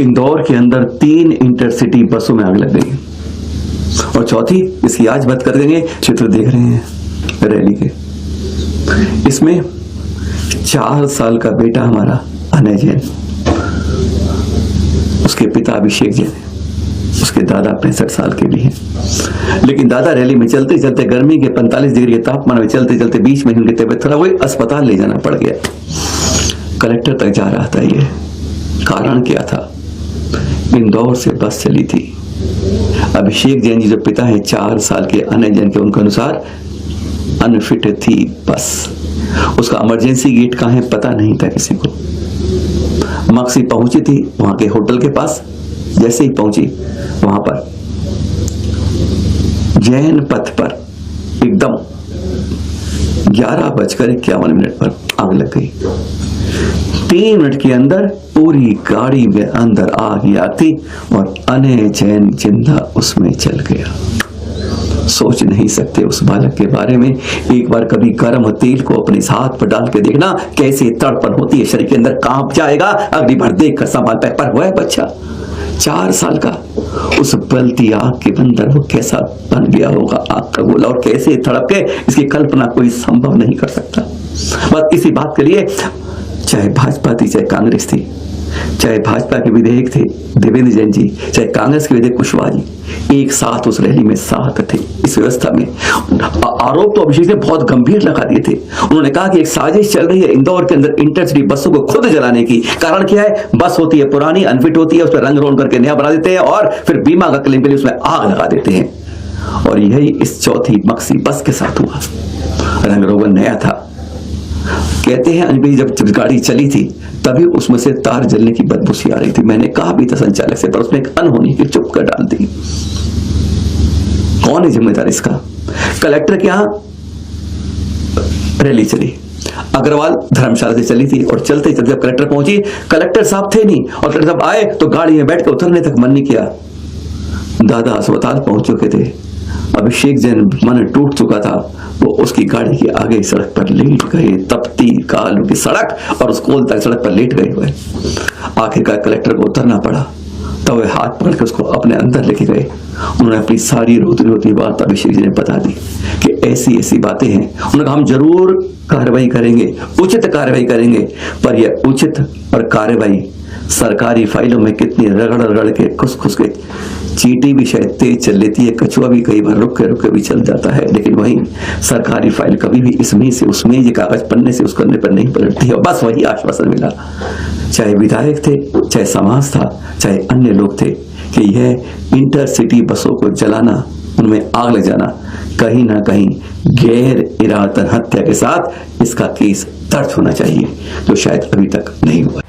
इंदौर के अंदर 3 इंटरसिटी बसों में आग लग गई और चौथी, इसकी आज बात कर देंगे। चित्र देख रहे हैं रैली के, इसमें 4 साल का बेटा हमारा अनय जैन, उसके पिता अभिषेक जैन, उसके दादा 65 साल के भी हैं। लेकिन दादा रैली में चलते चलते गर्मी के 45 डिग्री के तापमान में चलते चलते बीच में उनकी तबीयत खराब हुई, अस्पताल ले जाना पड़ गया। कलेक्टर तक जा रहा था। ये कारण क्या था? इंदौर से बस चली थी। अभिषेक जैन जी जो पिता है 4 साल के अनय जैन के, उनके अनुसार अनफिट थी बस। उसका इमरजेंसी गेट कहाँ है पता नहीं था किसी को। मक्सी पहुंची थी वहां के होटल के पास। जैसे ही पहुंची वहां पर जैन पथ पर एकदम 11:51 पर आग लग गई। 3 मिनट के अंदर पूरी गाड़ी में अंदर आग ही आग थी और अनय जैन जिंदा उसमें जल गया। सोच नहीं सकते उस बालक के बारे में। एक बार कभी गर्म तेल को अपने हाथ पर डाल के देखना, कैसे तड़पन होती है, शरीर के अंदर कांप जाएगा। अगली बार देख कर संभाल पाए। पर वह बच्चा 4 साल का, उस बलती आग के अंदर वो कैसा बन गया होगा आग का गोला, और कैसे तड़प के, इसकी कल्पना कोई संभव नहीं कर सकता। बस इसी बात के लिए चाहे भाजपा थी, चाहे कांग्रेस थी, चाहे भाजपा के विधायक थे देवेंद्र जैन जी, चाहे कांग्रेस के विधायक कुशवाहा जी, एक साथ उस रैली में साथ थे। इस व्यवस्था में आरोप तो अभिषेक ने बहुत गंभीर लगा दिए थे। उन्होंने कहा कि एक साजिश चल रही है इंदौर के अंदर इंटरसिटी बसों को खुद जलाने की। कारण क्या है? बस होती है पुरानी, अनफिट होती है, उस पर रंग रोगन करके नया बना देते हैं और फिर बीमा का क्लेम के लिए उसमें आग लगा देते हैं। और यही इस चौथी मक्सी बस के साथ हुआ। रंग रोगन नया था। कहते हैं अनबी जब गाड़ी चली थी तभी उसमें से तार जलने की बदबू सी आ रही थी। मैंने कहा भी था संचालक से, पर उसने एक अनहोनी की चुप कर डाल दी। कौन है जिम्मेदार इसका? कलेक्टर के यहां रैली चली, अग्रवाल धर्मशाला से चली थी और चलते चलते जब कलेक्टर पहुंची, कलेक्टर साहब थे नहीं, और कलेक्टर साहब आए तो गाड़ी में बैठ कर उतरने तक मन नहीं किया। दादा अस्पताल पहुंच चुके थे। अभिषेक जैन मन टूट चुका था। वो उसकी गाड़ी के आगे सड़क पर लेट गए। तपती काल की सड़क और उस कोल तक सड़क पर लेट गए हुए। आखिरकार कलेक्टर को उतरना पड़ा। तो वे हाथ पकड़ के उसको अपने अंदर लेके गए। उन्होंने अपनी सारी रोती रोती बात अभिषेक जी ने बता दी कि ऐसी ऐसी बातें हैं। उन्होंने कहा हम जरूर कार्रवाई करेंगे, उचित कार्रवाई करेंगे, पर यह उचित और कार्रवाई सरकारी फाइलों में कितनी रगड़ रगड़ के खुस खुस के, चींटी भी शायद तेज चल लेती है, कछुआ भी कई बार रुक के भी चल जाता है, लेकिन वही सरकारी फाइल कभी भी इसमें से उसमें ये कागज पन्ने से उस करने पर नहीं पलटती है। बस वही आश्वासन मिला, चाहे विधायक थे, चाहे समाज था, चाहे अन्य लोग थे, कि यह इंटरसिटी बसों को जलाना, उनमें आग लग जाना कहीं ना कहीं गैर इरादतन हत्या के साथ इसका केस दर्ज होना चाहिए, जो शायद अभी तक नहीं हुआ।